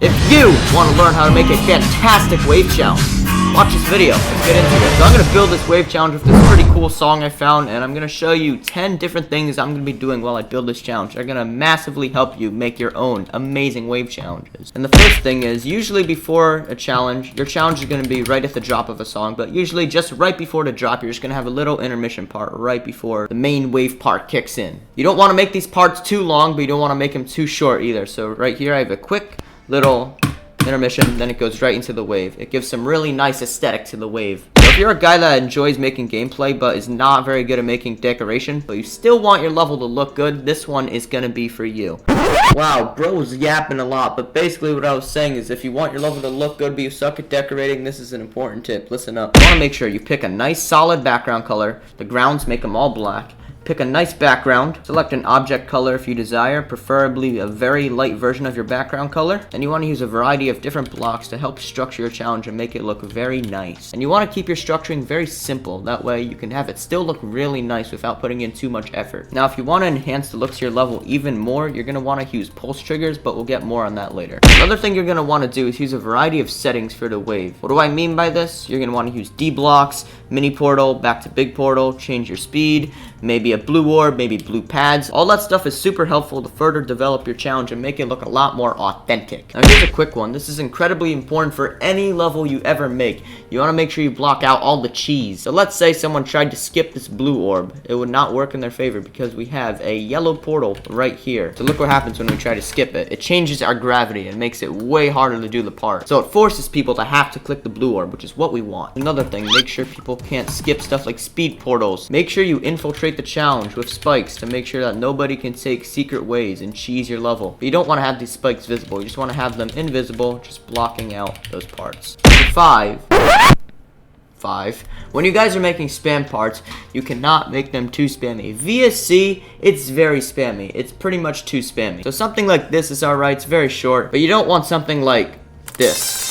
If you want to learn how to make a fantastic wave challenge, watch this video. Let's get into it. So I'm going to build this wave challenge with this pretty cool song I found, and I'm going to show you 10 different things I'm going to be doing while I build this challenge. They're going to massively help you make your own amazing wave challenges. And the first thing is, usually before a challenge, your challenge is going to be right at the drop of a song, but usually just right before the drop, you're just going to have a little intermission part right before the main wave part kicks in. You don't want to make these parts too long, but you don't want to make them too short either. So right here I have a quick little intermission, then it goes right into the wave. It gives some really nice aesthetic to the wave. So if you're a guy that enjoys making gameplay but is not very good at making decoration, but you still want your level to look good, this one is gonna be for you. Wow, bro was yapping a lot, but basically what I was saying is if you want your level to look good but you suck at decorating, this is an important tip. Listen up. You wanna make sure you pick a nice solid background color. The grounds, make them all black. Pick a nice background, select an object color if you desire, preferably a very light version of your background color, and you want to use a variety of different blocks to help structure your challenge and make it look very nice. And you want to keep your structuring very simple, that way you can have it still look really nice without putting in too much effort. Now if you want to enhance the look to your level even more, you're going to want to use pulse triggers, but we'll get more on that later. Another thing you're going to want to do is use a variety of settings for the wave. What do I mean by this? You're going to want to use D blocks, mini portal, back to big portal, change your speed, maybe a blue orb, maybe blue pads. All that stuff is super helpful to further develop your challenge and make it look a lot more authentic. Now here's a quick one. This is incredibly important for any level you ever make. You want to make sure you block out all the cheese. So let's say someone tried to skip this blue orb. It would not work in their favor because we have a yellow portal right here. So look what happens when we try to skip it. It changes our gravity and makes it way harder to do the part. So it forces people to have to click the blue orb, which is what we want. Another thing, make sure people can't skip stuff like speed portals. Make sure you infiltrate the challenge with spikes to make sure that nobody can take secret ways and cheese your level. But you don't want to have these spikes visible. You just want to have them invisible, just blocking out those parts. Five. When you guys are making spam parts, you cannot make them too spammy. VSC, it's very spammy. It's pretty much too spammy. So something like this is alright. It's very short, but you don't want something like this.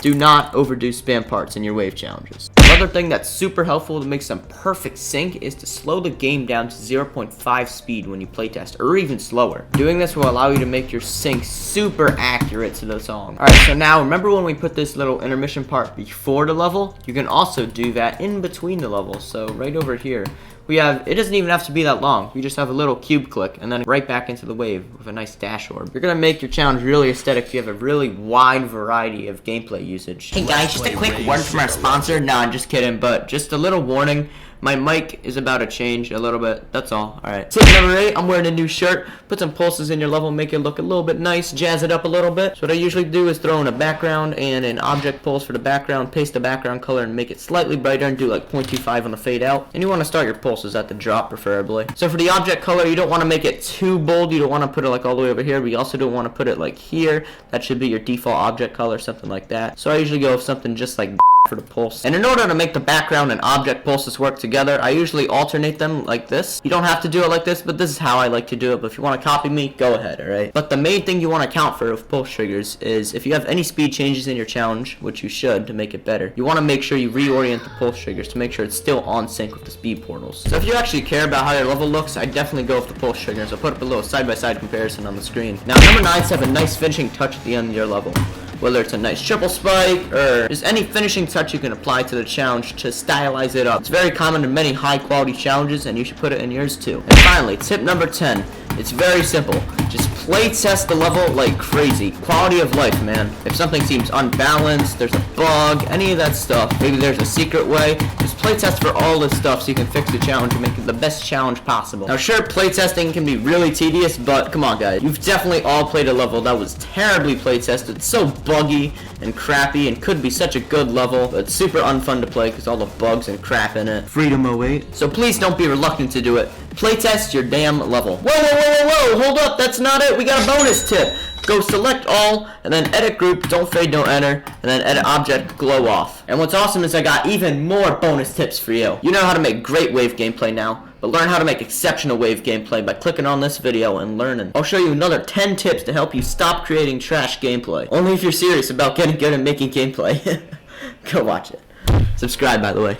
Do not overdo spam parts in your wave challenges. Another thing that's super helpful to make some perfect sync is to slow the game down to 0.5 speed when you playtest, or even slower. Doing this will allow you to make your sync super accurate to the song. Alright, so now remember when we put this little intermission part before the level? You can also do that in between the levels. So right over here, we have, it doesn't even have to be that long. We just have a little cube click and then right back into the wave with a nice dash orb. You're gonna make your challenge really aesthetic if you have a really wide variety of gameplay usage. Hey guys, just a quick word from our sponsor. No, I'm just kidding, but just a little warning. My mic is about to change a little bit, that's all. Alright. Tip number 8, I'm wearing a new shirt. Put some pulses in your level, make it look a little bit nice, jazz it up a little bit. So what I usually do is throw in a background and an object pulse for the background, paste the background color and make it slightly brighter and do like 0.25 on the fade out. And you want to start your pulses at the drop preferably. So for the object color, you don't want to make it too bold, you don't want to put it like all the way over here, but you also don't want to put it like here. That should be your default object color, something like that. So I usually go with something just like for the pulse. And in order to make the background and object pulses work together, I usually alternate them like this. You don't have to do it like this, but this is how I like to do it. But if you want to copy me, go ahead, alright? But the main thing you want to account for with pulse triggers is if you have any speed changes in your challenge, which you should to make it better, you want to make sure you reorient the pulse triggers to make sure it's still on sync with the speed portals. So if you actually care about how your level looks, I definitely go with the pulse triggers. I'll put up a little side-by-side comparison on the screen. Now, number 9 have a nice finishing touch at the end of your level. Whether it's a nice triple spike or just any finishing touch you can apply to the challenge to stylize it up. It's very common in many high quality challenges and you should put it in yours too. And finally, tip number 10. It's very simple. Just play test the level like crazy. Quality of life, man. If something seems unbalanced, there's a bug, any of that stuff, maybe there's a secret way, just play test for all this stuff so you can fix the challenge and make it the best challenge possible. Now sure, playtesting can be really tedious, but come on guys. You've definitely all played a level that was terribly playtested, so buggy and crappy and could be such a good level, but it's super unfun to play because all the bugs and crap in it. Freedom 08. So please don't be reluctant to do it. Playtest your damn level. Whoa, hold up, that's not it. We got a bonus tip. Go select all, and then edit group, don't fade, don't enter, and then edit object, glow off. And what's awesome is I got even more bonus tips for you. You know how to make great wave gameplay now, but learn how to make exceptional wave gameplay by clicking on this video and learning. I'll show you another 10 tips to help you stop creating trash gameplay. Only if you're serious about getting good at making gameplay. Go watch it. Subscribe, by the way.